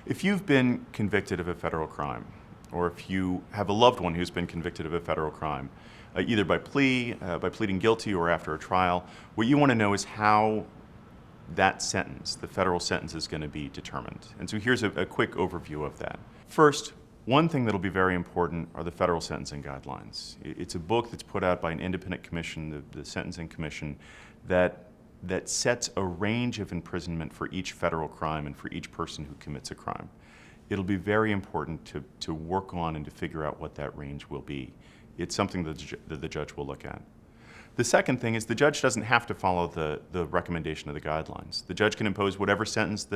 If you've been convicted of a federal crime, or if you have a loved one who's been convicted of a federal crime, either by plea, by pleading guilty, or after a trial, what you want to know is how that sentence, the federal sentence, is going to be determined. And so here's a quick overview of that. First, one thing that'll be very important are the federal sentencing guidelines. It's a book that's put out by an independent commission, the Sentencing Commission, that sets a range of imprisonment for each federal crime and for each person who commits a crime. It'll be very important to work on and to figure out what that range will be. It's something that the judge will look at. The second thing is the judge doesn't have to follow the recommendation of the guidelines. The judge can impose whatever sentence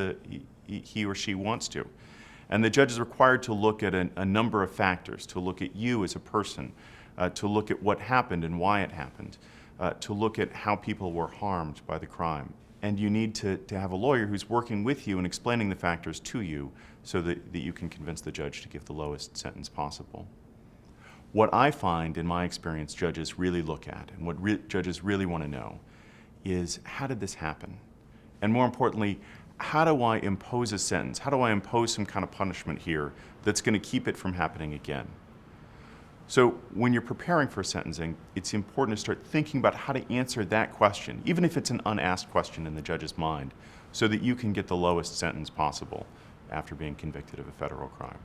he or she wants to. And the judge is required to look at a number of factors, to look at you as a person, to look at what happened and why it happened, to look at how people were harmed by the crime. And you need to have a lawyer who's working with you and explaining the factors to you so that you can convince the judge to give the lowest sentence possible. What I find in my experience judges really look at, and what judges really want to know, is how did this happen? And more importantly, how do I impose a sentence? How do I impose some kind of punishment here that's going to keep it from happening again? So when you're preparing for sentencing, it's important to start thinking about how to answer that question, even if it's an unasked question in the judge's mind, so that you can get the lowest sentence possible after being convicted of a federal crime.